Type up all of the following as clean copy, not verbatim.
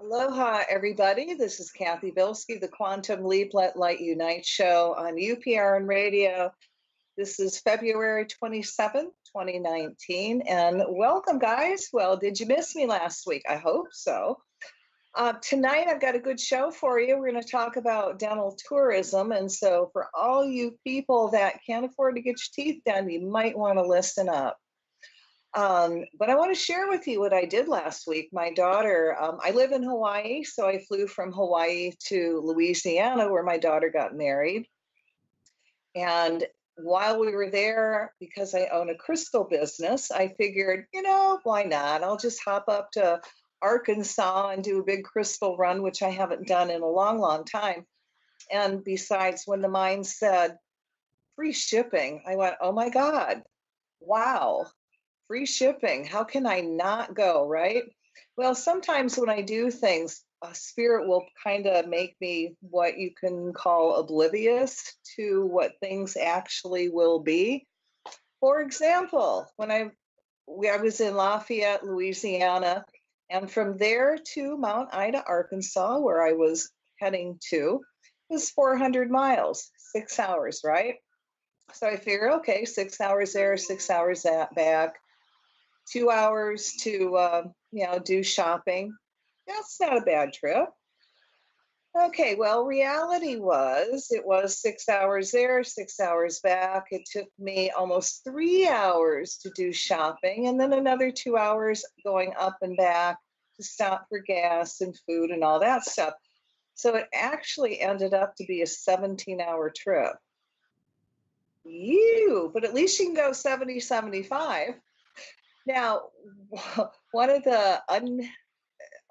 Aloha, everybody. This is Cathy Bilsky, the Quantum Leap Let Light Unite show on UPRN Radio. This is February 27th, 2019, and welcome, guys. Well, did you miss me last week? I hope so. Tonight, I've got a good show for you. We're going to talk about dental tourism, and so for all you people that can't afford to get your teeth done, you might want to listen up. But I want to share with you what I did last week. My daughter, I live in Hawaii, so I flew from Hawaii to Louisiana where my daughter got married. And while we were there, because I own a crystal business, I figured, why not? I'll just hop up to Arkansas and do a big crystal run, which I haven't done in a long, long time. And besides, when the mine said free shipping, I went, oh my God, wow. Free shipping. How can I not go, right? Well, sometimes when I do things, a spirit will kind of make me what you can call oblivious to what things actually will be. For example, when I was in Lafayette, Louisiana, and from there to Mount Ida, Arkansas, where I was heading to, was 400 miles, 6 hours, right? So I figure, okay, 6 hours there, 6 hours back. 2 hours to, do shopping. That's not a bad trip. Okay, well, reality it was 6 hours there, 6 hours back. It took me almost 3 hours to do shopping, and then another 2 hours going up and back to stop for gas and food and all that stuff. So it actually ended up to be a 17-hour trip. But at least you can go 70, 75. Now, one of the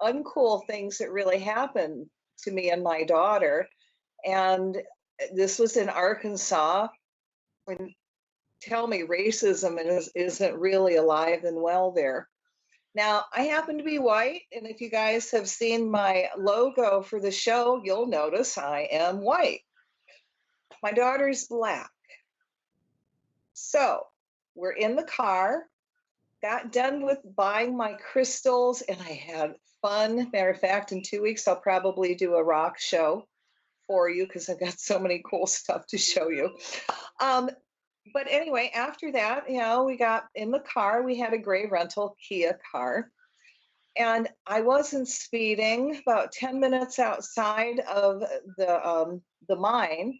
uncool things that really happened to me and my daughter, and this was in Arkansas, and tell me racism isn't really alive and well there. Now, I happen to be white, and if you guys have seen my logo for the show, you'll notice I am white. My daughter's black. So we're in the car. Got done with buying my crystals, and I had fun. Matter of fact, in 2 weeks, I'll probably do a rock show for you because I've got so many cool stuff to show you. But anyway, after that, we got in the car. We had a gray rental Kia car, and I wasn't speeding. About 10 minutes outside of the mine,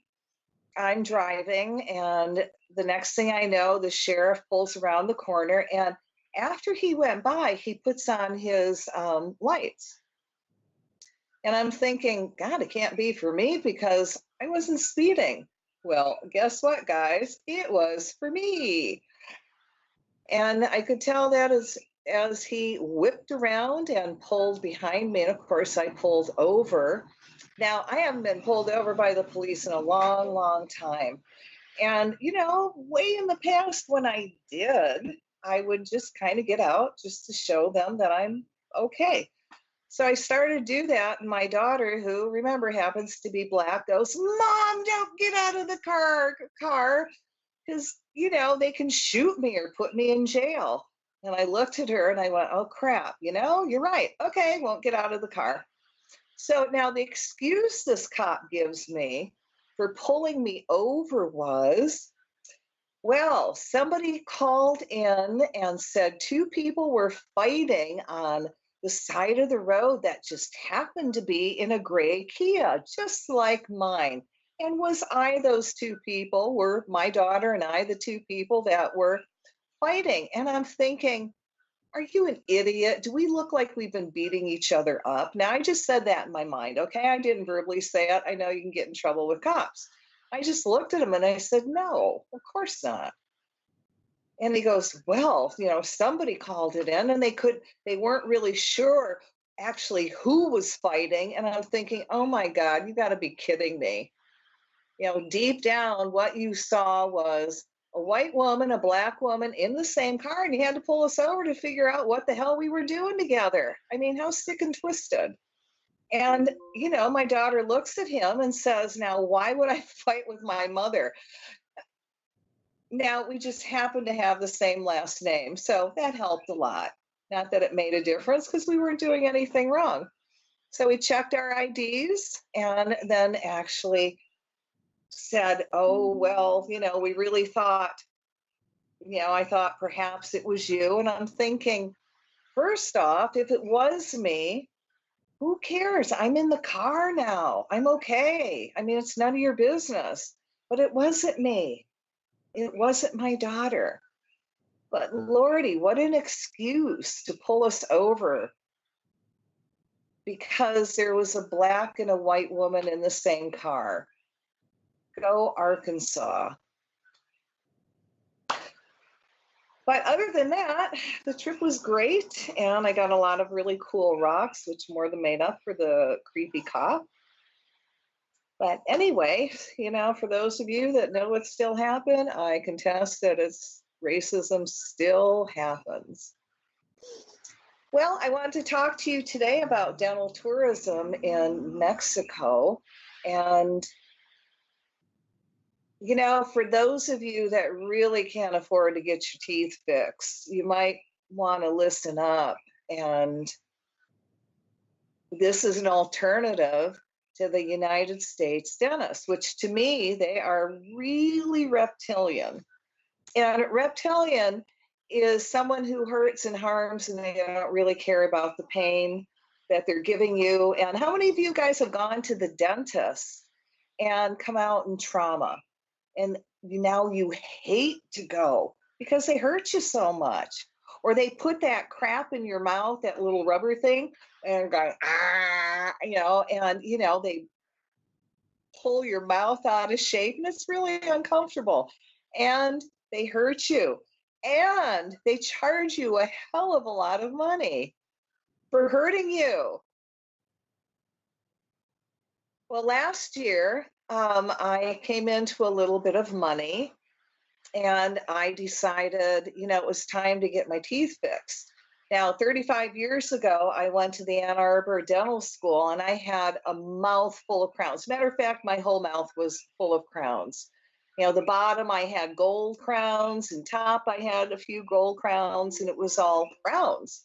I'm driving, and the next thing I know, the sheriff pulls around the corner, and after he went by, he puts on his lights. And I'm thinking, God, it can't be for me because I wasn't speeding. Well, guess what, guys? It was for me. And I could tell that as he whipped around and pulled behind me. And of course, I pulled over. Now, I haven't been pulled over by the police in a long, long time. And, way in the past when I did, I would just kind of get out just to show them that I'm okay. So I started to do that. And my daughter, who, remember, happens to be black, goes, Mom, don't get out of the car, because, they can shoot me or put me in jail. And I looked at her and I went, oh, crap, you're right. Okay, won't get out of the car. So now the excuse this cop gives me for pulling me over was, well, somebody called in and said 2 people were fighting on the side of the road that just happened to be in a gray Kia, just like mine. And was I those 2 people? Were my daughter and I the 2 people that were fighting? And I'm thinking, are you an idiot? Do we look like we've been beating each other up? Now, I just said that in my mind, okay? I didn't verbally say it. I know you can get in trouble with cops. I just looked at him and I said, no, of course not. And he goes, well, somebody called it in and they weren't really sure actually who was fighting. And I'm thinking, oh my God, you got to be kidding me. Deep down, what you saw was a white woman, a black woman in the same car, and you had to pull us over to figure out what the hell we were doing together. I mean, how sick and twisted. And, my daughter looks at him and says, now, why would I fight with my mother? Now, we just happen to have the same last name, so that helped a lot. Not that it made a difference because we weren't doing anything wrong. So we checked our IDs and then actually said, oh, well, we really thought, I thought perhaps it was you. And I'm thinking, first off, if it was me, who cares? I'm in the car now. I'm okay. I mean, it's none of your business. But it wasn't me. It wasn't my daughter. But Lordy, what an excuse to pull us over because there was a black and a white woman in the same car. Go Arkansas. But other than that, the trip was great, and I got a lot of really cool rocks, which more than made up for the creepy cop. But anyway, for those of you that know what still happened, I contest that racism still happens. Well, I want to talk to you today about dental tourism in Mexico. And for those of you that really can't afford to get your teeth fixed, you might want to listen up. And this is an alternative to the United States dentist, which to me, they are really reptilian. And reptilian is someone who hurts and harms and they don't really care about the pain that they're giving you. And how many of you guys have gone to the dentist and come out in trauma? And now you hate to go because they hurt you so much. Or they put that crap in your mouth, that little rubber thing, and go, they pull your mouth out of shape, and it's really uncomfortable. And they hurt you. And they charge you a hell of a lot of money for hurting you. Well, last year, I came into a little bit of money and I decided, it was time to get my teeth fixed. Now, 35 years ago, I went to the Ann Arbor Dental School and I had a mouth full of crowns. Matter of fact, my whole mouth was full of crowns. The bottom I had gold crowns and top I had a few gold crowns and it was all crowns.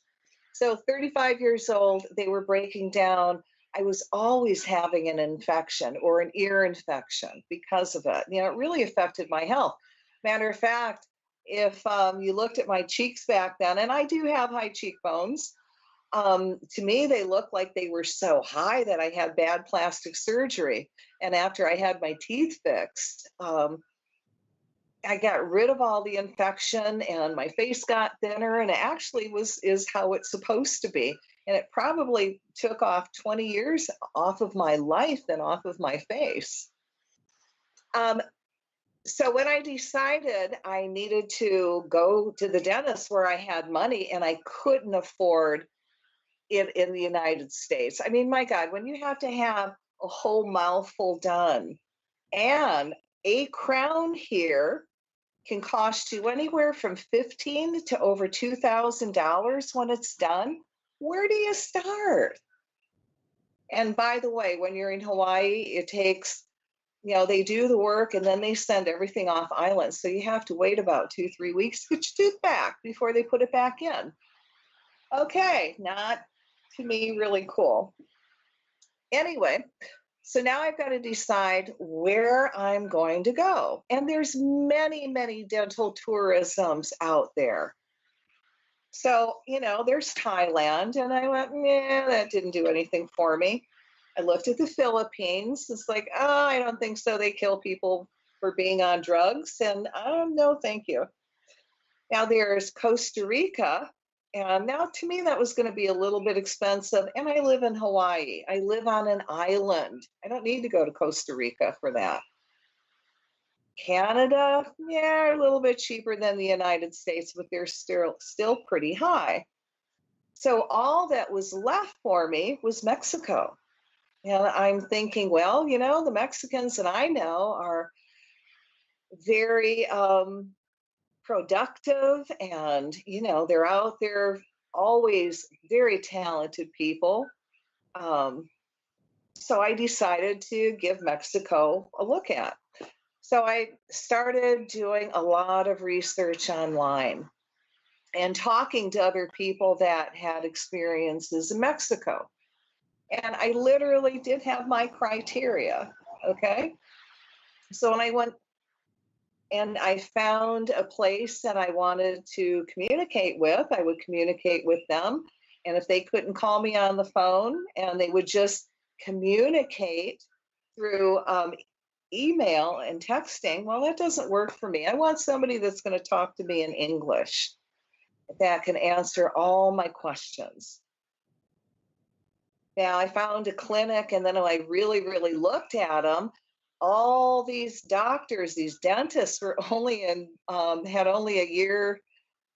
So 35 years old, they were breaking down. I was always having an infection or an ear infection because of it. It really affected my health. Matter of fact, if you looked at my cheeks back then, and I do have high cheekbones, to me, they looked like they were so high that I had bad plastic surgery. And after I had my teeth fixed, I got rid of all the infection and my face got thinner, and it actually is how it's supposed to be. And it probably took off 20 years off of my life and off of my face. So when I decided I needed to go to the dentist where I had money and I couldn't afford it in the United States. I mean, my God, when you have to have a whole mouthful done and a crown here can cost you anywhere from $15,000 to over $2,000 when it's done. Where do you start? And by the way, when you're in Hawaii, it takes, they do the work and then they send everything off island. So you have to wait about 2-3 weeks to get your tooth back before they put it back in. Okay, not to me really cool. Anyway, so now I've got to decide where I'm going to go. And there's many, many dental tourisms out there. So, there's Thailand. And I went, that didn't do anything for me. I looked at the Philippines. It's like, I don't think so. They kill people for being on drugs. And no, thank you. Now there's Costa Rica. And now to me, that was going to be a little bit expensive. And I live in Hawaii. I live on an island. I don't need to go to Costa Rica for that. Canada, a little bit cheaper than the United States, but they're still pretty high. So all that was left for me was Mexico. And I'm thinking, well, the Mexicans that I know are very productive and they're out there, always very talented people. So I decided to give Mexico a look at. So I started doing a lot of research online and talking to other people that had experiences in Mexico. And I literally did have my criteria. Okay. So when I went and I found a place that I wanted to communicate with, I would communicate with them. And if they couldn't call me on the phone and they would just communicate through email and texting, well, that doesn't work for me. I want somebody that's going to talk to me in English that can answer all my questions. Now, I found a clinic, and then I really, really looked at them. All these doctors, these dentists were only had only a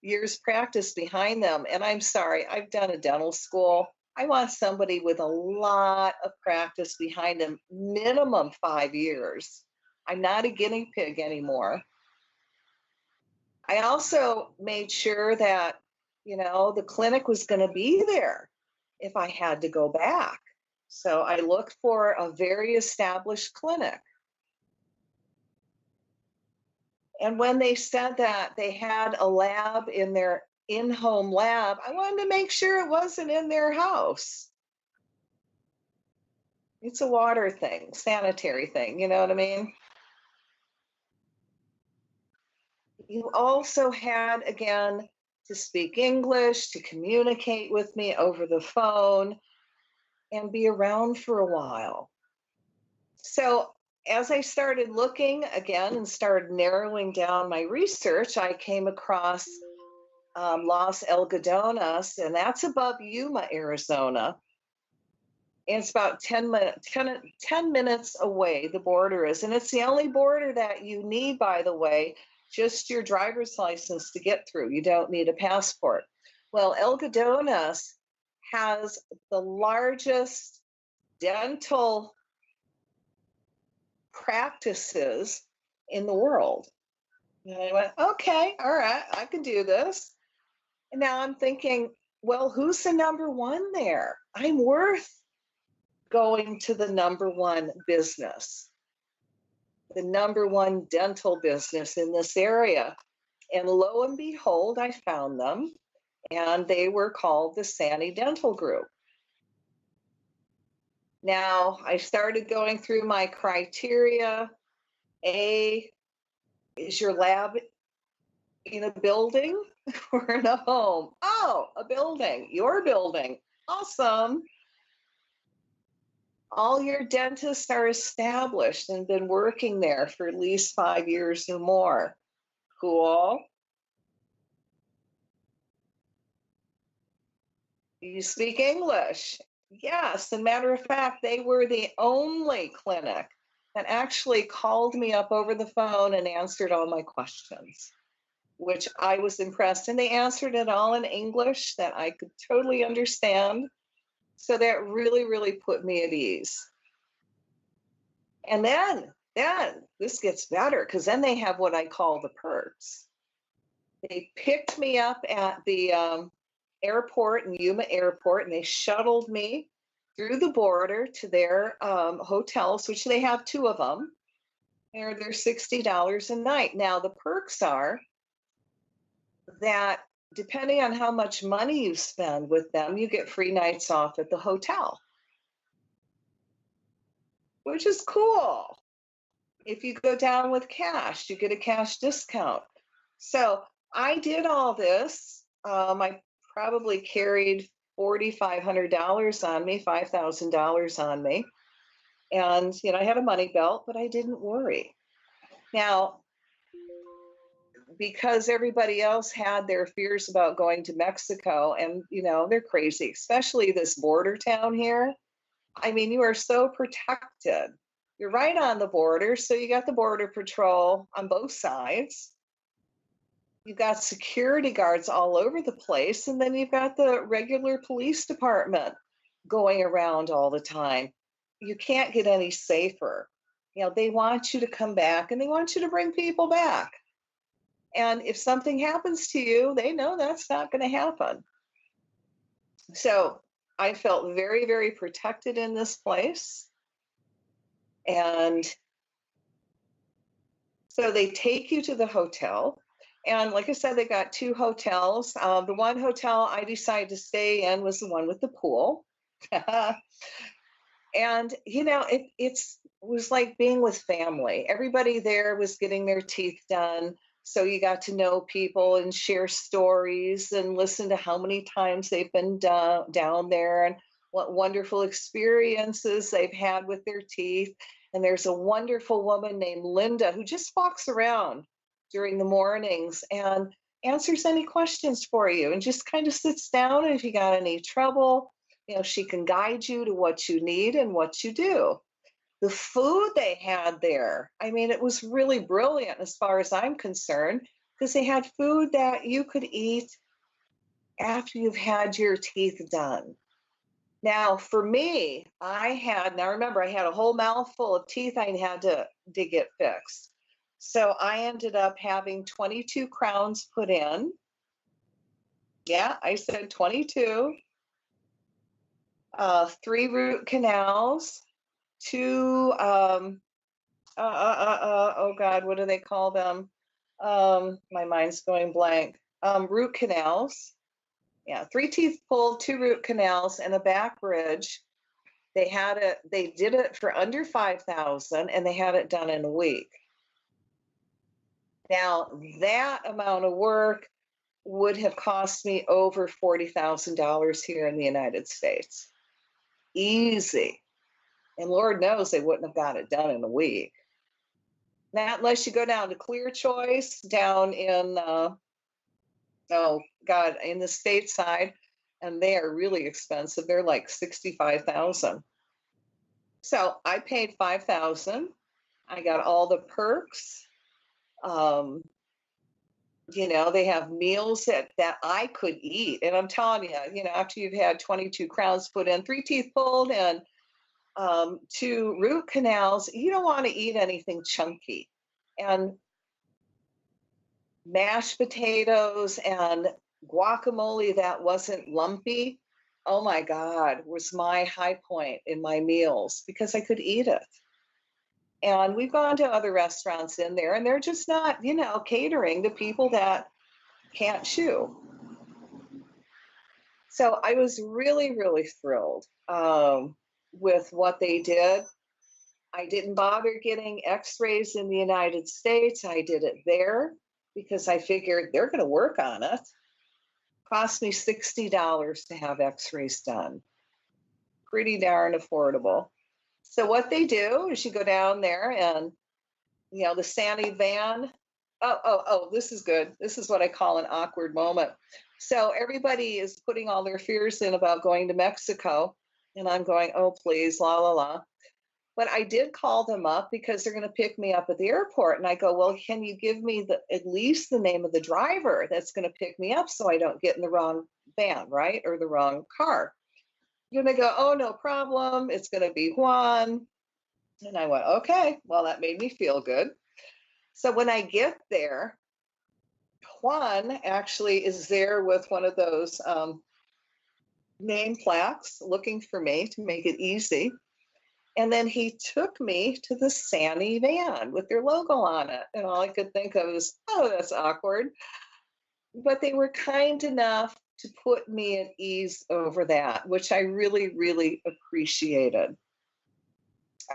year's practice behind them. And I'm sorry, I've done a dental school. I want somebody with a lot of practice behind them, minimum 5 years. I'm not a guinea pig anymore. I also made sure that, the clinic was going to be there if I had to go back. So I looked for a very established clinic. And when they said that they had a lab in their in-home lab, I wanted to make sure it wasn't in their house. It's a water thing, sanitary thing, you know what I mean? You also had, again, to speak English, to communicate with me over the phone, and be around for a while. So as I started looking again and started narrowing down my research, I came across Los Algodones, and that's above Yuma, Arizona. And it's about 10 minutes away, the border is. And it's the only border that you need, by the way, just your driver's license to get through. You don't need a passport. Well, Algodones has the largest dental practices in the world. And I went, okay, all right, I can do this. And now I'm thinking, well, who's the number one there? I'm worth going to the number one business, the number one dental business in this area. And lo and behold, I found them, and they were called the Sani Dental Group. Now, I started going through my criteria. A, is your lab in a building or in a home? Oh, a building, your building. Awesome. All your dentists are established and been working there for at least 5 years or more. Cool. You speak English? Yes. As a matter of fact, they were the only clinic that actually called me up over the phone and answered all my questions, which I was impressed. And they answered it all in English that I could totally understand. So that really, really put me at ease. And then this gets better, because then they have what I call the perks. They picked me up at the airport in Yuma Airport, and they shuttled me through the border to their hotels, which they have 2 of them. They're $60 a night. Now, the perks are that depending on how much money you spend with them, you get free nights off at the hotel, which is cool. If you go down with cash, you get a cash discount. So I did all this. I probably carried $4,500 on me, $5,000 on me. And, I had a money belt, but I didn't worry. Now, because everybody else had their fears about going to Mexico, and, they're crazy, especially this border town here. I mean, you are so protected. You're right on the border, so you got the border patrol on both sides. You've got security guards all over the place, and then you've got the regular police department going around all the time. You can't get any safer. They want you to come back, and they want you to bring people back. And if something happens to you, they know that's not going to happen. So I felt very, very protected in this place. And so they take you to the hotel. And like I said, they got 2 hotels. The one hotel I decided to stay in was the one with the pool. And, it was like being with family. Everybody there was getting their teeth done. So you got to know people and share stories and listen to how many times they've been down there and what wonderful experiences they've had with their teeth. And there's a wonderful woman named Linda who just walks around during the mornings and answers any questions for you and just kind of sits down. And if you got any trouble, she can guide you to what you need and what you do. The food they had there, I mean, it was really brilliant as far as I'm concerned, because they had food that you could eat after you've had your teeth done. Now, for me, now remember, I had a whole mouthful of teeth I had to get fixed. So I ended up having 22 crowns put in. Yeah, I said 22. 3 root canals, 2, oh God, what do they call them? My mind's going blank. Root canals. Yeah, 3 teeth pulled, 2 root canals, and a back bridge. They did it for under $5,000, and they had it done in a week. Now, that amount of work would have cost me over $40,000 here in the United States. Easy. And Lord knows they wouldn't have got it done in a week. Not unless you go down to Clear Choice down in, in the stateside, and they are really expensive. They're like $65,000. So I paid $5,000. I got all the perks. They have meals that I could eat. And I'm telling you, after you've had 22 crowns put in, 3 teeth pulled, and 2 root canals, you don't want to eat anything chunky. And mashed potatoes and guacamole that wasn't lumpy, oh my God, was my high point in my meals because I could eat it. And we've gone to other restaurants in there, and they're just not, catering to people that can't chew. So I was really, really thrilled with what they did. I didn't bother getting x-rays in the United States. I did it there because I figured they're going to work on it. Cost me $60 to have x-rays done. Pretty darn affordable. So what they do is you go down there and, the Sani van. Oh, this is good. This is what I call an awkward moment. So everybody is putting all their fears in about going to Mexico. And I'm going, oh, please, la, la, la. But I did call them up because they're going to pick me up at the airport. And I go, well, can you give me at least the name of the driver that's going to pick me up so I don't get in the wrong van, right? Or the wrong car. You're going to go, oh, no problem. It's going to be Juan. And I went, okay, well, that made me feel good. So when I get there, Juan actually is there with one of those name plaques looking for me to make it easy. And then he took me to the Sani van with their logo on it. And all I could think of was, oh, that's awkward. But they were kind enough to put me at ease over that, which I really, really appreciated.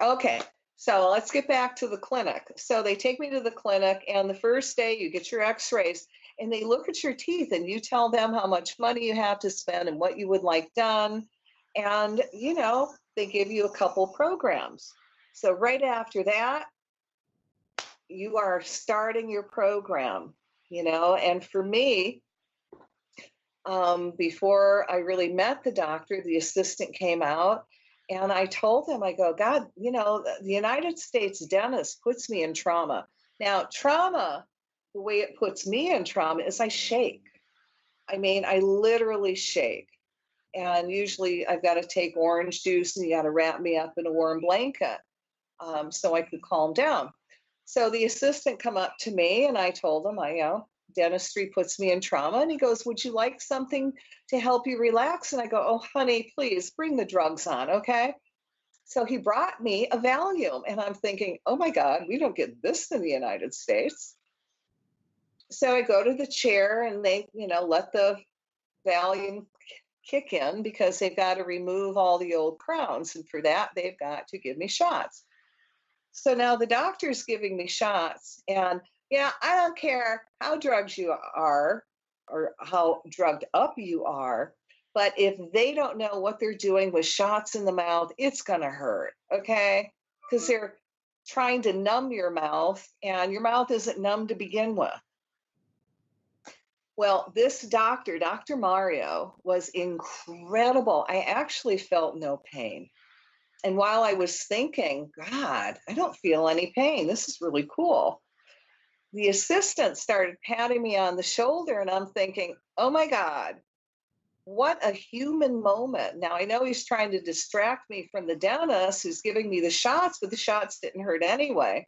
Okay, so let's get back to the clinic. So they take me to the clinic, and the first day you get your x-rays, and they look at your teeth, and you tell them how much money you have to spend and what you would like done. And, they give you a couple programs. So right after that, you are starting your program, and for me, before I really met the doctor, the assistant came out, and I told him, I go, God, the United States dentist puts me in trauma. Now, trauma, the way it puts me in trauma is I shake. I mean, I literally shake. And usually I've got to take orange juice and you got to wrap me up in a warm blanket so I could calm down. So the assistant come up to me and I told him, dentistry puts me in trauma. And he goes, would you like something to help you relax? And I go, oh, honey, please bring the drugs on, okay? So he brought me a Valium. And I'm thinking, oh my God, we don't get this in the United States. So I go to the chair and they, let the Valium kick in because they've got to remove all the old crowns. And for that, they've got to give me shots. So now the doctor's giving me shots. And yeah, I don't care how drugged you are or how drugged up you are. But if they don't know what they're doing with shots in the mouth, it's going to hurt. Okay. Because they're trying to numb your mouth, and your mouth isn't numb to begin with. Well, this doctor, Dr. Mario, was incredible. I actually felt no pain. And while I was thinking, God, I don't feel any pain. This is really cool. The assistant started patting me on the shoulder, and I'm thinking, oh my God, what a human moment. Now, I know he's trying to distract me from the dentist who's giving me the shots, but the shots didn't hurt anyway.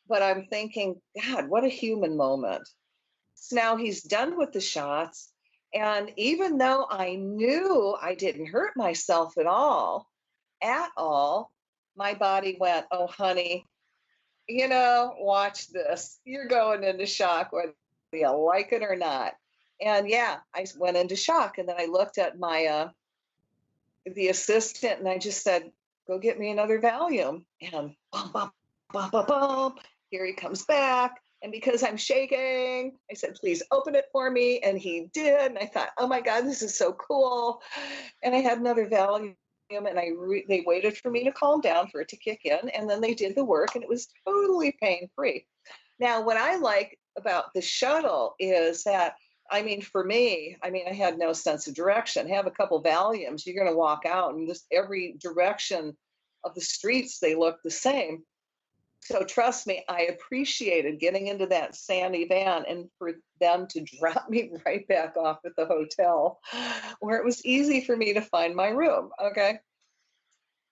But I'm thinking, God, what a human moment. So now he's done with the shots. And even though I knew I didn't hurt myself at all, my body went, oh, honey, watch this. You're going into shock whether you like it or not. And yeah, I went into shock. And then I looked at the assistant and I just said, go get me another Valium. And bump, bump, bump, bump, bump. Here he comes back. And because I'm shaking, I said, please open it for me. And he did. And I thought, oh my God, this is so cool. And I had another Valium, and they waited for me to calm down for it to kick in. And then they did the work, and it was totally pain-free. Now, what I like about the shuttle is that, for me, I had no sense of direction. Have a couple Valiums, you're going to walk out, and just every direction of the streets, they look the same. So trust me, I appreciated getting into that Sani van and for them to drop me right back off at the hotel where it was easy for me to find my room. Okay.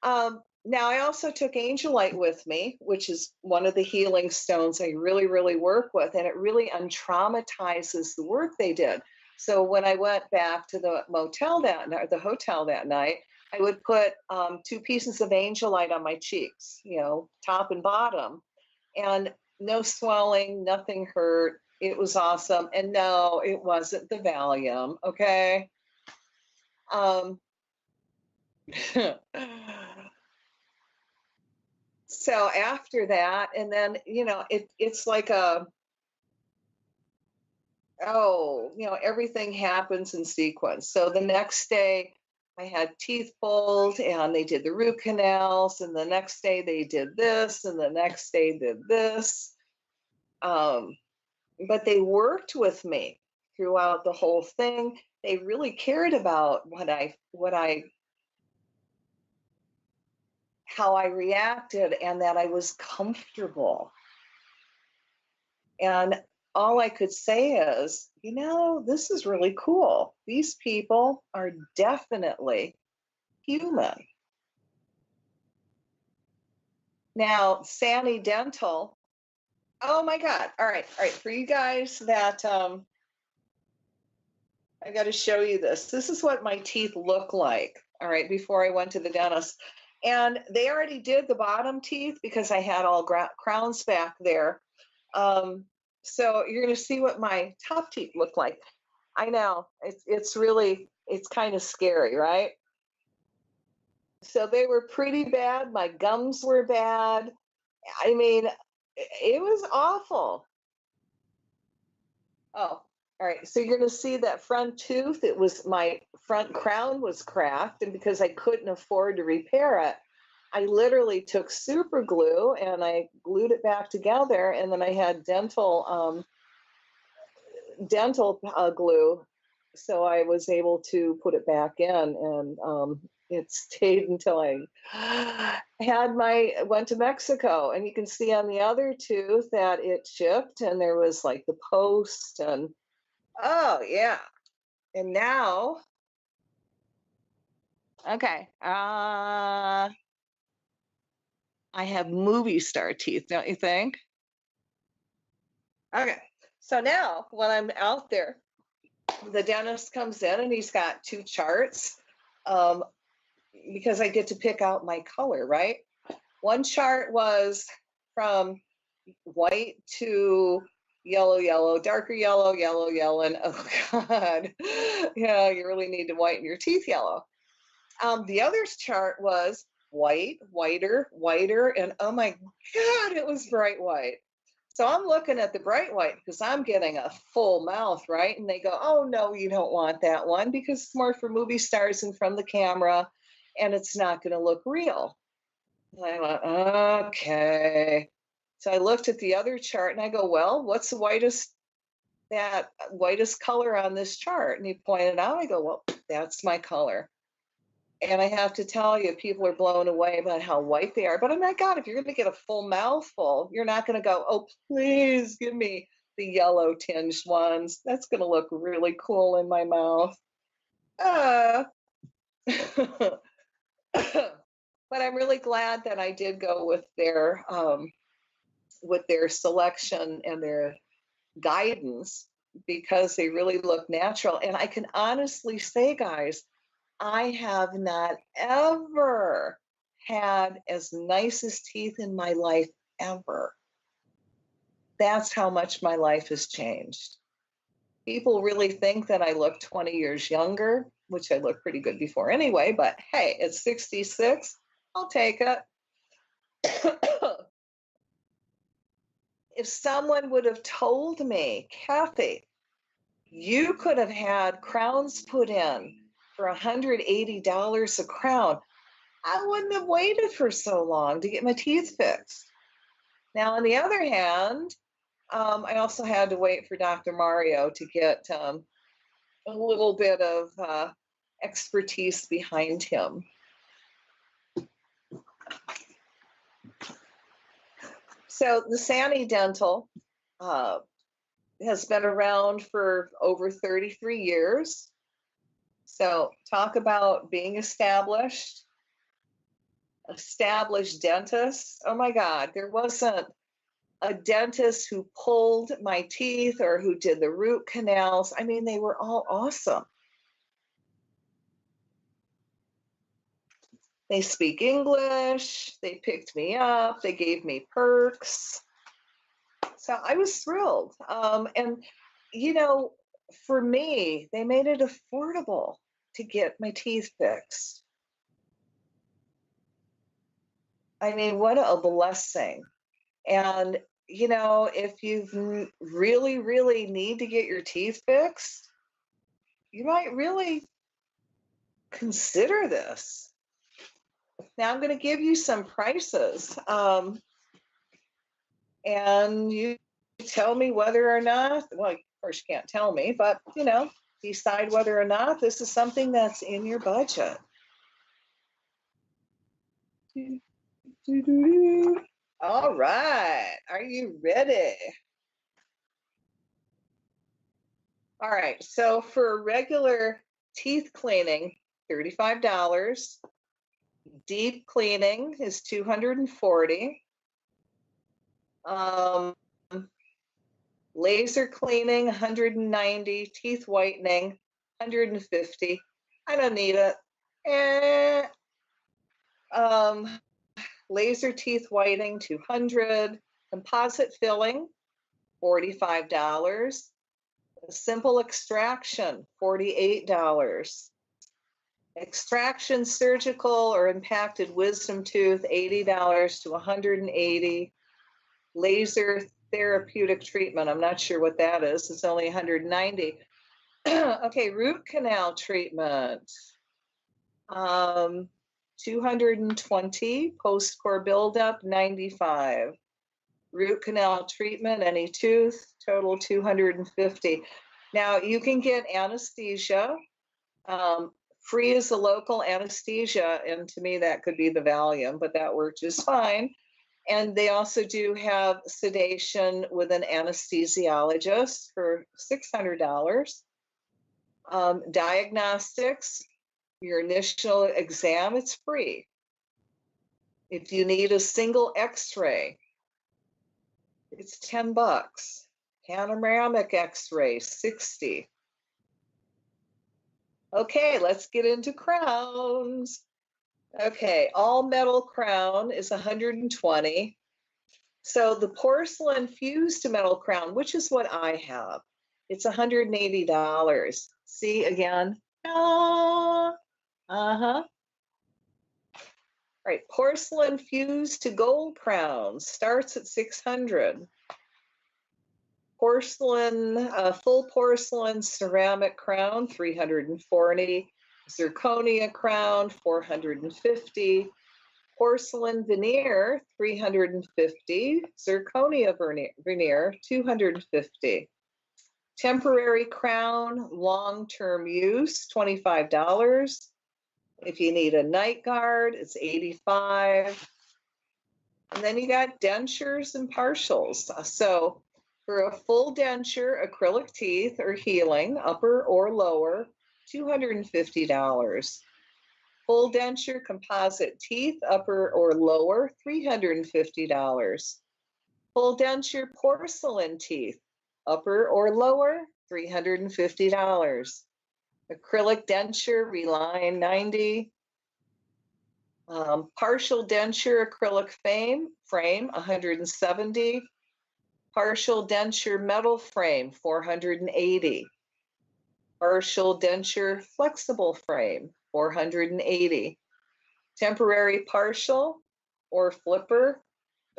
Now I also took Angelite with me, which is one of the healing stones I really, really work with, and it really untraumatizes the work they did. So when I went back to the hotel that night, I would put 2 pieces of Angelite on my cheeks, top and bottom, and no swelling, nothing hurt. It was awesome. And no, it wasn't the Valium. Okay. So after that, and then, it's like everything happens in sequence. So the next day I had teeth pulled and they did the root canals, and the next day they did this, and the next day did this. But they worked with me throughout the whole thing. They really cared about how I reacted, and that I was comfortable. And all I could say is, this is really cool. These people are definitely human. Now, Sani Dental, oh my God. All right. For you guys that, I got to show you this. This is what my teeth look like. All right. Before I went to the dentist. And they already did the bottom teeth because I had all crowns back there. So you're going to see what my top teeth look like. I know it's kind of scary, right? So they were pretty bad. My gums were bad. It was awful. Oh, all right. So you're going to see that front tooth. My front crown was cracked, and because I couldn't afford to repair it, I literally took super glue and I glued it back together, and then I had dental glue, so I was able to put it back in, and it stayed until I went to Mexico. And you can see on the other tooth that it chipped, and there was like the post, and oh yeah. And now, okay, I have movie star teeth, don't you think? Okay, so now when I'm out there, the dentist comes in and he's got 2 charts, because I get to pick out my color, right? One chart was from white to yellow, yellow, darker yellow, yellow, yellow, and oh God, yeah, you really need to whiten your teeth yellow. The other chart was white, whiter, whiter, and oh my God, it was bright white. So I'm looking at the bright white because I'm getting a full mouth, right? And they go, oh no, you don't want that one because it's more for movie stars and from the camera, and it's not going to look real. And I went, okay. So I looked at the other chart and I go, well, what's the whitest color on this chart? And he pointed out, I go, well, that's my color. And I have to tell you, people are blown away about how white they are. But oh my God, if you're going to get a full mouthful, you're not going to go, oh, please give me the yellow tinged ones. That's going to look really cool in my mouth. But I'm really glad that I did go with their selection and their guidance because they really look natural. And I can honestly say, guys, I have not ever had as nice as teeth in my life ever. That's how much my life has changed. People really think that I look 20 years younger, which I look pretty good before anyway, but hey, at 66, I'll take it. If someone would have told me, Cathy, you could have had crowns put in for $180 a crown, I wouldn't have waited for so long to get my teeth fixed. Now, on the other hand, I also had to wait for Dr. Mario to get a little bit of expertise behind him. So the Sani Dental has been around for over 33 years. So talk about being established dentists. Oh my God, there wasn't a dentist who pulled my teeth or who did the root canals. I mean, they were all awesome. They speak English, they picked me up, they gave me perks. So I was thrilled. And, you know, for me, they made it affordable to get my teeth fixed. I mean, what a blessing. And, you know, if you really, really need to get your teeth fixed, you might really consider this. Now I'm going to give you some prices. And you tell me whether or not, well, of course you can't tell me, but, you know, decide whether or not this is something that's in your budget. All right. Are you ready? All right. So for regular teeth cleaning, $35. Deep cleaning is $240. Laser cleaning, $190. Teeth whitening, $150. I don't need it. Laser teeth whitening, $200. Composite filling, $45. Simple extraction, $48. Extraction, surgical, or impacted wisdom tooth, $80 to $180. Laser therapeutic treatment, I'm not sure what that is. It's only $190. Okay, root canal treatment, $220. Post-core buildup, $95. Root canal treatment, any tooth, total $250. Now you can get anesthesia. Free is a local anesthesia, and to me that could be the Valium, but that worked just fine. And they also do have sedation with an anesthesiologist for $600. Diagnostics, your initial exam, it's free. If you need a single x-ray, it's $10. Panoramic x-ray, $60. Okay, let's get into crowns. Okay, all metal crown is $120. So the porcelain fused to metal crown, which is what I have, it's $180. See again? Ah, uh-huh. Right, porcelain fused to gold crowns starts at $600. Porcelain, full porcelain ceramic crown, $340. Zirconia crown, $450. Porcelain veneer, $350. Zirconia veneer, $250. Temporary crown, long-term use, $25. If you need a night guard, it's $85. And then you got dentures and partials. So for a full denture, acrylic teeth or healing, upper or lower, $250. Full denture composite teeth, upper or lower, $350. Full denture porcelain teeth, upper or lower, $350. Acrylic denture, reline, $90. Partial denture acrylic frame, $170. Partial denture metal frame, $480. Partial denture flexible frame, $480. Temporary partial or flipper,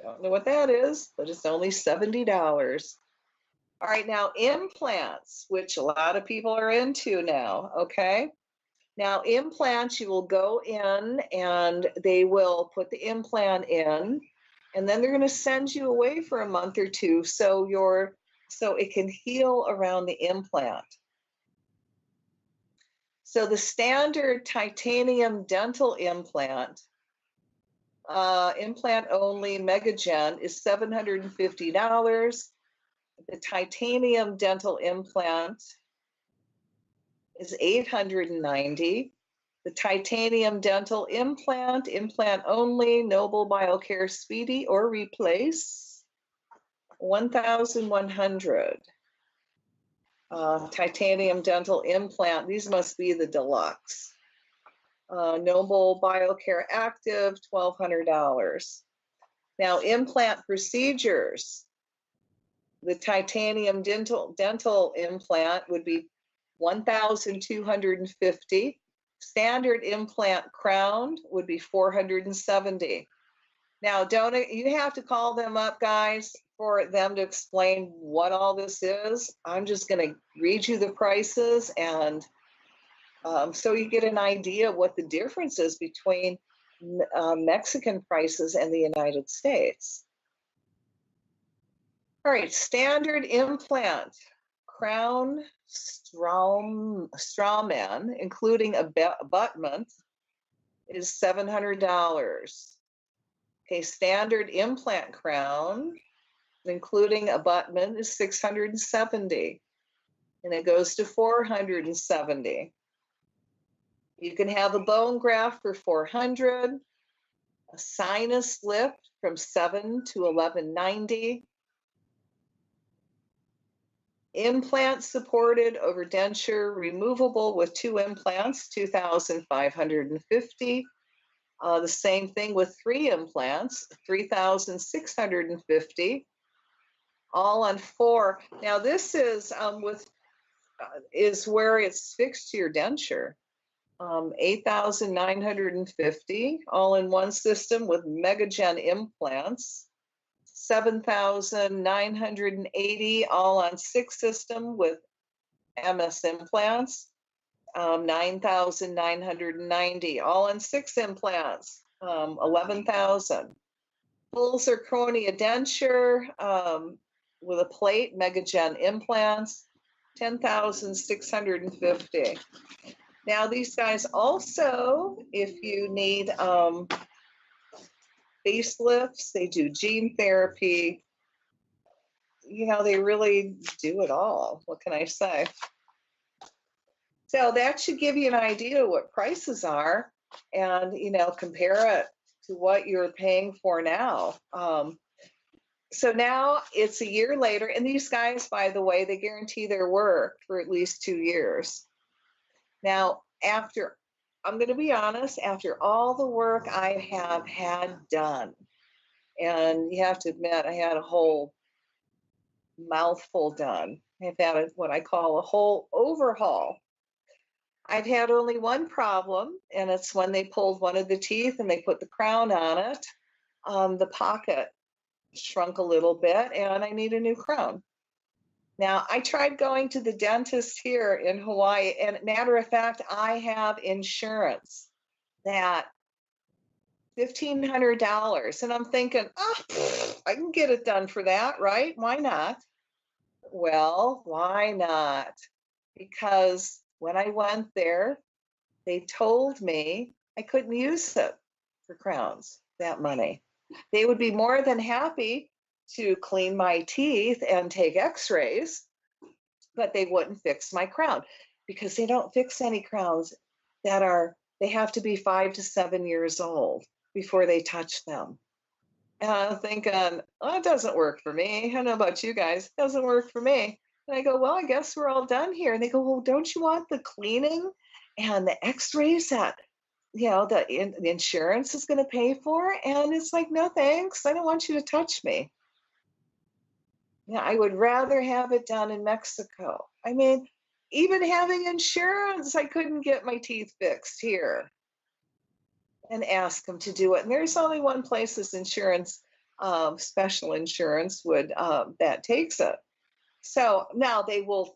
don't know what that is, but it's only $70. All right, now implants, which a lot of people are into now, okay? Now implants, you will go in and they will put the implant in, and then they're gonna send you away for a month or two so it can heal around the implant. So the standard titanium dental implant, implant only Megagen, is $750. The titanium dental implant is $890. The titanium dental implant only, Noble BioCare Speedy or Replace, $1,100. Titanium dental implant, these must be the deluxe. Noble BioCare Active, $1,200. Now, implant procedures. The titanium dental implant would be $1,250. Standard implant crown would be $470. Now, you have to call them up, guys, for them to explain what all this is. I'm just going to read you the prices, and so you get an idea of what the difference is between Mexican prices and the United States. All right, standard implant crown strawman, including abutment, is $700. Okay, standard implant crown, including abutment, is $670, and it goes to $470. You can have a bone graft for $400, a sinus lift from $7 to $1190. Implant supported over denture removable with 2 implants, $2,550. The same thing with 3 implants, $3,650. All on 4. Now this is is where it's fixed to your denture. $8,950, all in one system with Megagen implants. $7,980, all on 6 system with MS implants. $9,990, all on 6 implants. $11,000. Full zirconia denture with a plate, Megagen implants, $10,650. Now these guys also, if you need facelifts, they do gene therapy. You know, they really do it all. What can I say? So that should give you an idea of what prices are, and compare it to what you're paying for now. So now it's a year later, and these guys, by the way, they guarantee their work for at least 2 years. Now, I'm going to be honest, after all the work I have had done, And you have to admit, I had a whole mouthful done. I've had what I call a whole overhaul. I've had only one problem, and it's when they pulled one of the teeth and they put the crown on it. The pocket shrunk a little bit, and I need a new crown. Now, I tried going to the dentist here in Hawaii, and matter of fact, I have insurance that $1,500, and I'm thinking, oh, I can get it done for that, right? Why not? Well, why not? Because when I went there, they told me I couldn't use it for crowns, that money. They would be more than happy to clean my teeth and take x-rays, but they wouldn't fix my crown because they don't fix any crowns they have to be 5 to 7 years old before they touch them. And I'm thinking, oh, it doesn't work for me. I don't know about you guys. It doesn't work for me. And I go, well, I guess we're all done here. And they go, well, don't you want the cleaning and the x-rays that, the insurance is going to pay for? And it's like, no, thanks. I don't want you to touch me. Yeah, I would rather have it done in Mexico. I mean, even having insurance, I couldn't get my teeth fixed here and ask them to do it. And there's only one place this insurance, special insurance would that takes it. So now they will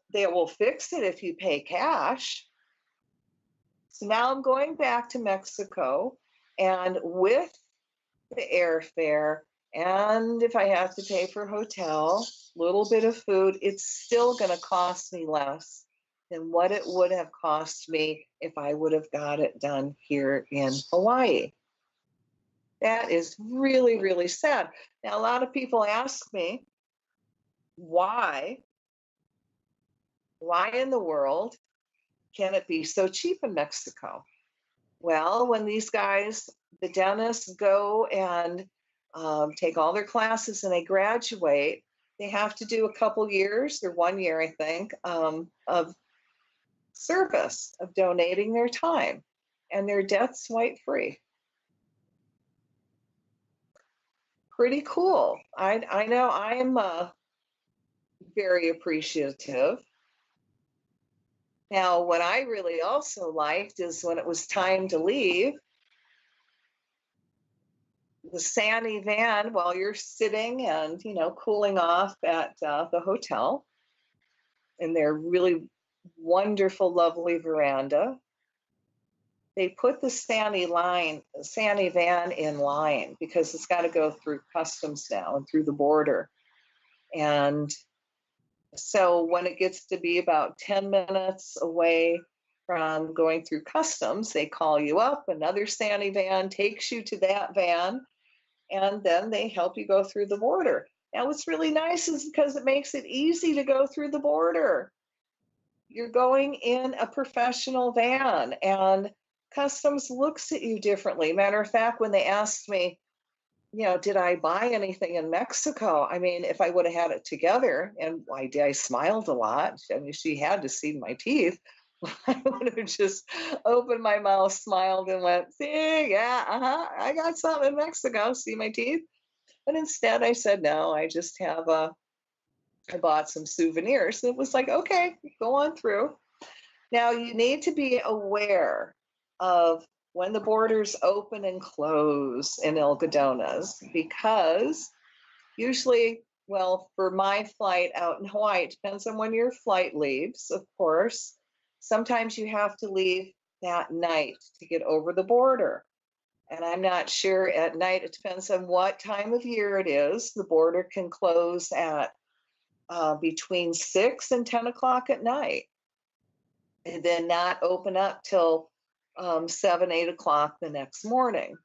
fix it if you pay cash. So now I'm going back to Mexico, and with the airfare, and if I have to pay for hotel, little bit of food, it's still going to cost me less than what it would have cost me if I would have got it done here in Hawaii. That is really, really sad. Now, a lot of people ask me, why in the world can it be so cheap in Mexico? Well, when these guys, the dentists, go and take all their classes and they graduate, they have to do a couple years, or 1 year, I think, of service, of donating their time, and their debt's white free. Pretty cool. I know I'm very appreciative. Now, what I really also liked is when it was time to leave, the Sani van, while you're sitting and, cooling off at the hotel in their really wonderful, lovely veranda, they put the Sani van in line because it's got to go through customs now and through the border. And so when it gets to be about 10 minutes away from going through customs, they call you up, another Sani van takes you to that van, and then they help you go through the border. Now, what's really nice is because it makes it easy to go through the border. You're going in a professional van, and customs looks at you differently. Matter of fact, when they asked me, did I buy anything in Mexico? I mean, if I would have had it together, and I smiled a lot. I mean, she had to see my teeth. I would have just opened my mouth, smiled, and went, see, yeah, I got something in Mexico. See my teeth? But instead, I said, no, I just have I bought some souvenirs. It was like, okay, go on through. Now, you need to be aware of when the borders open and close in Algodones, because usually, well, for my flight out in Hawaii, it depends on when your flight leaves, of course. Sometimes you have to leave that night to get over the border. And I'm not sure at night, it depends on what time of year it is. The border can close at between 6 and 10 o'clock at night, and then not open up till 7, 8 o'clock the next morning.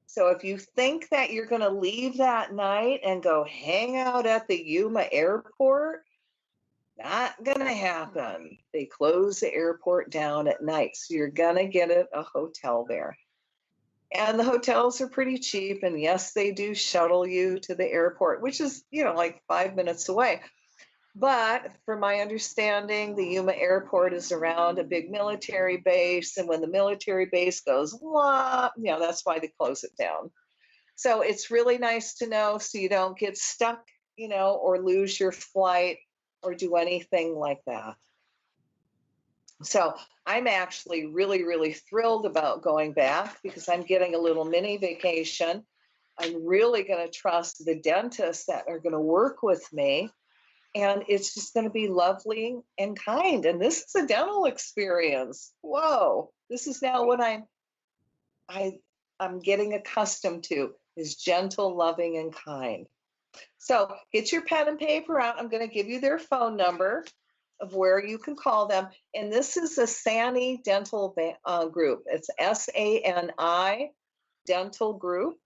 So if you think that you're going to leave that night and go hang out at the Yuma airport, not going to happen. They close the airport down at night, so you're going to get a hotel there. And the hotels are pretty cheap, and yes, they do shuttle you to the airport, which is, like 5 minutes away. But from my understanding, the Yuma airport is around a big military base. And when the military base goes, that's why they close it down. So it's really nice to know so you don't get stuck, or lose your flight or do anything like that. So I'm actually really, really thrilled about going back because I'm getting a little mini vacation. I'm really going to trust the dentists that are going to work with me. And it's just going to be lovely and kind. And this is a dental experience. Whoa, this is now what I'm getting accustomed to, is gentle, loving, and kind. So get your pen and paper out. I'm going to give you their phone number of where you can call them. And this is a Sani Dental group. It's SANI Dental Group.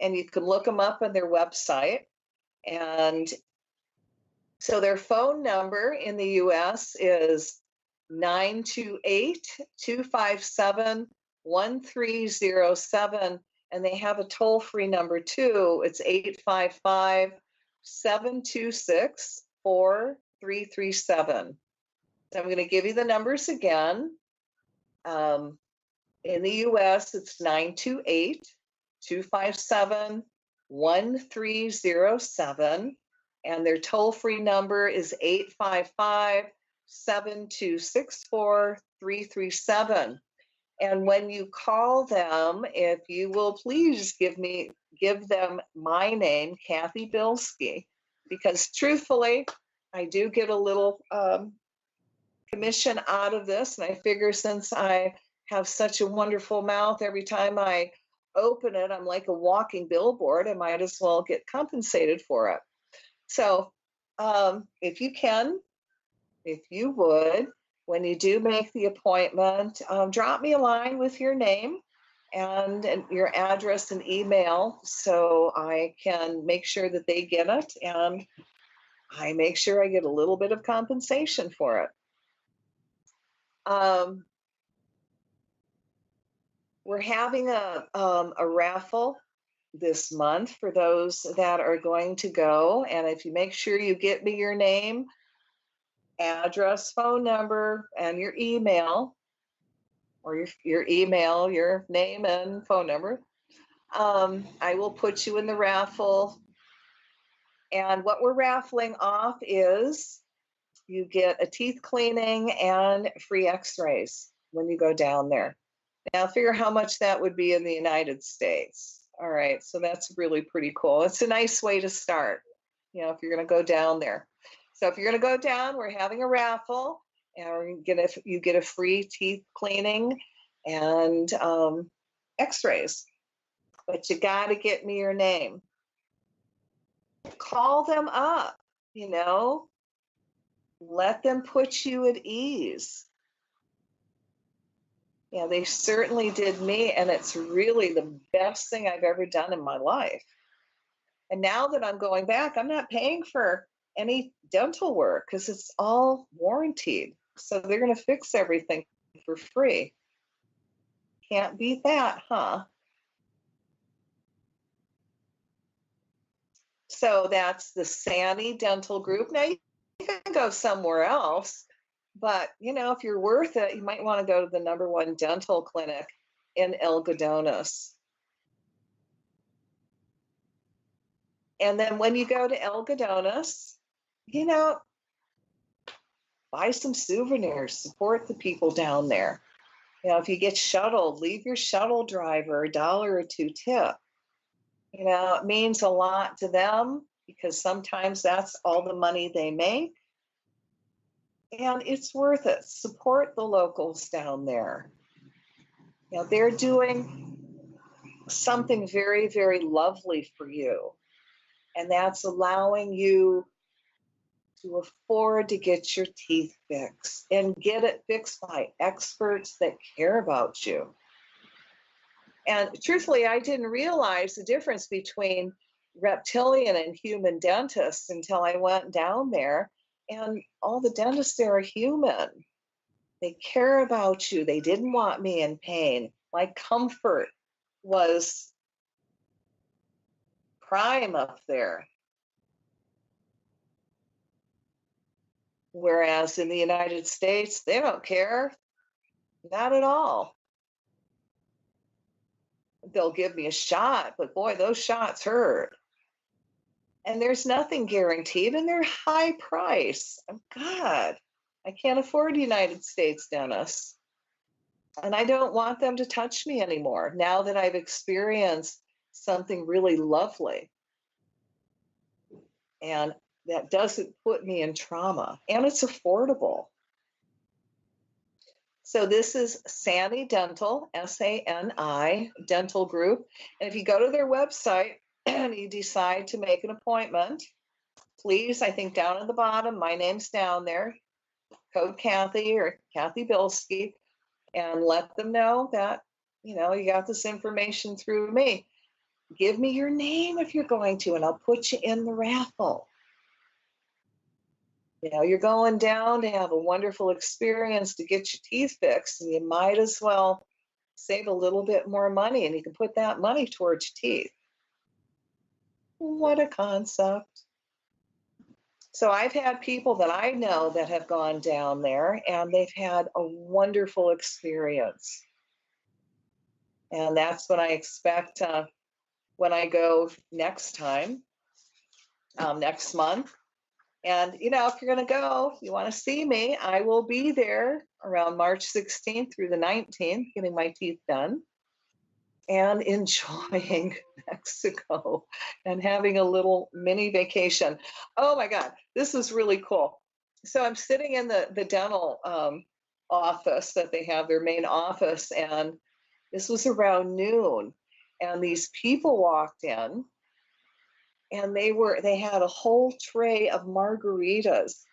And you can look them up on their website. And so their phone number in the US is 928-257-1307. And they have a toll-free number too. It's 855-726-4337. So I'm going to give you the numbers again. In the US, it's 928-257-1307. And their toll-free number is 855-726-4337. And when you call them, if you will please give them my name, Cathy Bilsky, because truthfully, I do get a little commission out of this. And I figure since I have such a wonderful mouth, every time I open it, I'm like a walking billboard. I might as well get compensated for it. So if you would, when you do make the appointment, drop me a line with your name and your address and email so I can make sure that they get it, and I make sure I get a little bit of compensation for it. We're having a raffle this month for those that are going to go, and if you make sure you get me your name, address, phone number, and your email, or your email, your name and phone number, I will put you in the raffle. And what we're raffling off is you get a teeth cleaning and free x-rays when you go down there. Now figure how much that would be in the United States. All right, so that's really pretty cool. It's a nice way to start, if you're going to go down there. So if you're going to go down, we're having a raffle, and you get a free teeth cleaning and x-rays. But you got to get me your name. Call them up, let them put you at ease. Yeah, they certainly did me, and it's really the best thing I've ever done in my life. And now that I'm going back, I'm not paying for any dental work because it's all warranted. So they're going to fix everything for free. Can't beat that, huh? So that's the Sani Dental Group. Now you can go somewhere else, but if you're worth it, you might want to go to the #1 dental clinic in Algodones. And then when you go to Algodones, buy some souvenirs, support the people down there. If you get shuttled, leave your shuttle driver $1 or $2 tip. It means a lot to them because sometimes that's all the money they make. And it's worth it. Support the locals down there. They're doing something very, very lovely for you. And that's allowing you to afford to get your teeth fixed and get it fixed by experts that care about you. And truthfully, I didn't realize the difference between reptilian and human dentists until I went down there. And all the dentists there are human. They care about you. They didn't want me in pain. My comfort was prime up there. Whereas in the United States, they don't care. Not at all. they'll give me a shot, but boy, those shots hurt. And there's nothing guaranteed, and they're high price. Oh, God, I can't afford United States dentists. And I don't want them to touch me anymore now that I've experienced something really lovely. And that doesn't put me in trauma, and it's affordable. So this is Sani Dental, SANI Dental Group. And if you go to their website and you decide to make an appointment, please, I think down at the bottom, my name's down there, code Cathy or Cathy Bilsky, and let them know that, you got this information through me. Give me your name if you're going to, and I'll put you in the raffle. You're going down to have a wonderful experience to get your teeth fixed, and you might as well save a little bit more money, and you can put that money towards your teeth. What a concept. So I've had people that I know that have gone down there, and they've had a wonderful experience. And that's what I expect when I go next time, next month. And, if you're going to go, you want to see me, I will be there around March 16th through the 19th, getting my teeth done and enjoying Mexico and having a little mini vacation. Oh my God, this is really cool. So I'm sitting in the dental office that they have, their main office, and this was around noon, and these people walked in, and they had a whole tray of margaritas.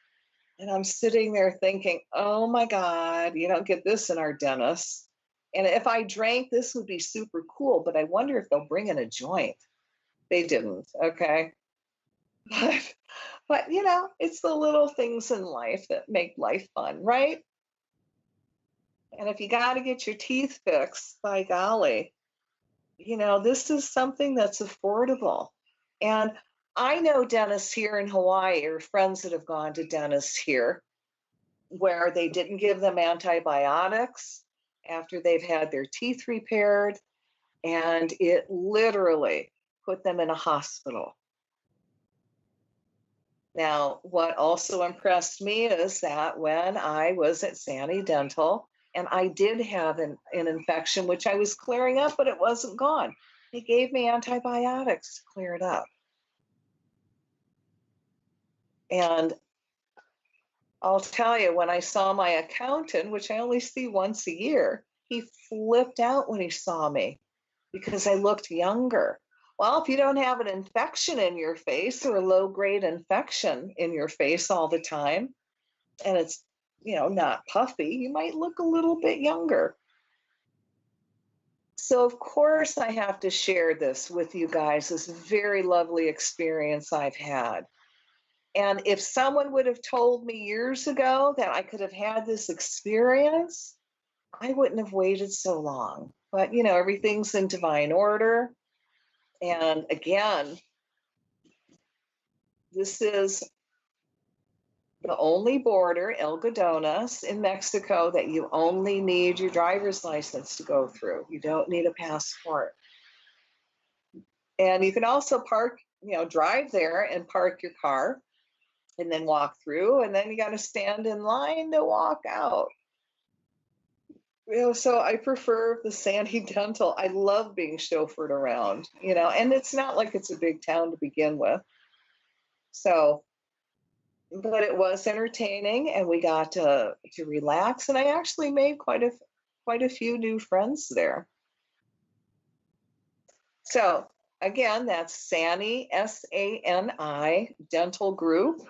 And I'm sitting there thinking, oh my God, you don't get this in our dentist. And if I drank, this would be super cool, but I wonder if they'll bring in a joint. They didn't, okay? But it's the little things in life that make life fun, right? And if you got to get your teeth fixed, by golly, this is something that's affordable. And I know dentists here in Hawaii, or friends that have gone to dentists here, where they didn't give them antibiotics after they've had their teeth repaired, and it literally put them in a hospital. Now, what also impressed me is that when I was at Sani Dental, and I did have an infection, which I was clearing up, but it wasn't gone. They gave me antibiotics to clear it up. And I'll tell you, when I saw my accountant, which I only see once a year, he flipped out when he saw me because I looked younger. Well, if you don't have an infection in your face, or a low-grade infection in your face all the time, and it's, not puffy, you might look a little bit younger. So, of course, I have to share this with you guys, this very lovely experience I've had. And if someone would have told me years ago that I could have had this experience, I wouldn't have waited so long. But, everything's in divine order. And again, this is the only border, Algodones, in Mexico, that you only need your driver's license to go through. You don't need a passport. And you can also drive there and park your car and then walk through, and then you got to stand in line to walk out. So I prefer the Sani Dental. I love being chauffeured around, and it's not like it's a big town to begin with. So, but it was entertaining, and we got to relax, and I actually made quite a few new friends there. So again, that's Sani, SANI Dental Group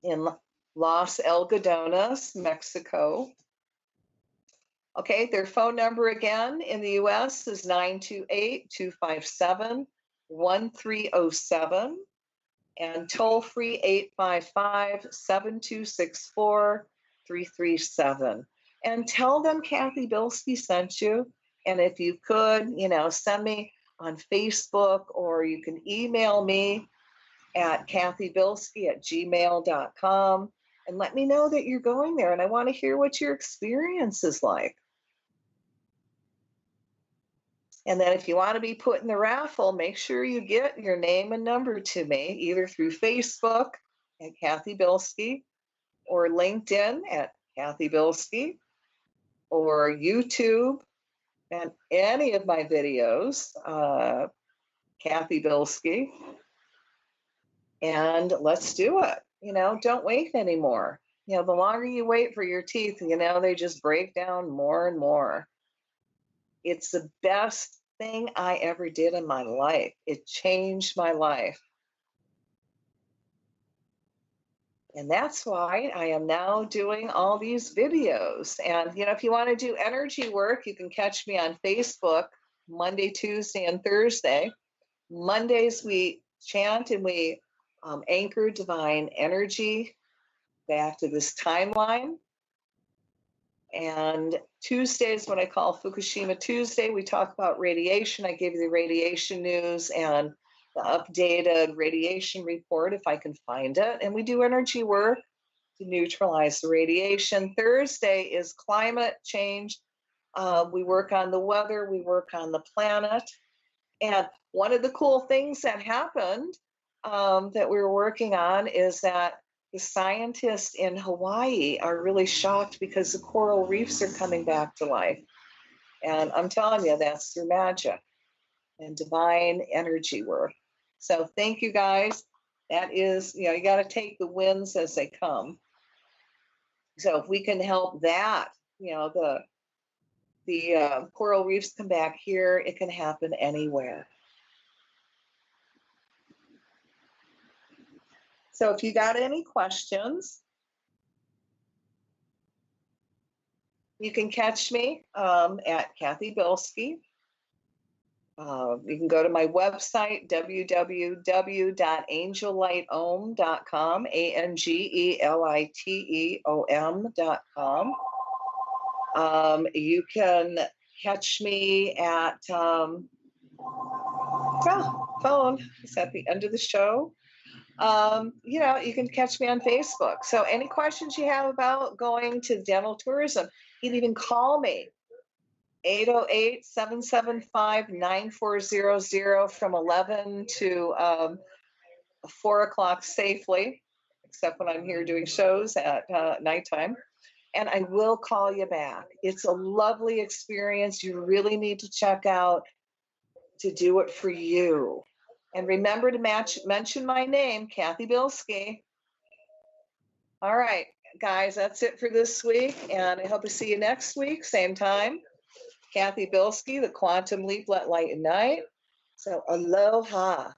in Los Algodones, Mexico. Okay, their phone number again in the US is 928-257-1307, and toll-free 855-7264-337. And tell them Cathy Bilsky sent you. And if you could, send me on Facebook, or you can email me at cathybilsky@gmail.com, and let me know that you're going there, and I want to hear what your experience is like. And then if you want to be put in the raffle, make sure you get your name and number to me, either through Facebook at Cathy Bilsky, or LinkedIn at Cathy Bilsky, or YouTube and any of my videos, Cathy Bilsky. And let's do it. Don't wait anymore. The longer you wait for your teeth, they just break down more and more. It's the best thing I ever did in my life. It changed my life. And that's why I am now doing all these videos. And, if you want to do energy work, you can catch me on Facebook Monday, Tuesday, and Thursday. Mondays, we chant and we anchor divine energy back to this timeline. And Tuesdays, what I call Fukushima Tuesday, we talk about radiation. I give you the radiation news and the updated radiation report if I can find it. And we do energy work to neutralize the radiation. Thursday is climate change. We work on the weather, we work on the planet. And one of the cool things that happened that we were working on is that the scientists in Hawaii are really shocked because the coral reefs are coming back to life. And I'm telling you, that's through magic and divine energy work. So thank you guys. That is, you got to take the wins as they come. So if we can help that, the coral reefs come back here, it can happen anywhere. So if you got any questions, you can catch me at Cathy Bilsky. You can go to my website, www.angeliteomm.com, angeliteomm.com. You can catch me at, phone is at the end of the show. You can catch me on Facebook. So any questions you have about going to dental tourism, you can even call me, 808-775-9400 from 11 to 4 o'clock safely, except when I'm here doing shows at nighttime. And I will call you back. It's a lovely experience. You really need to check out to do it for you. And remember to mention my name, Cathy Bilsky. All right, guys, that's it for this week. And I hope to see you next week, same time. Cathy Bilsky, the Quantum Leap, Let Light Ignite. So aloha.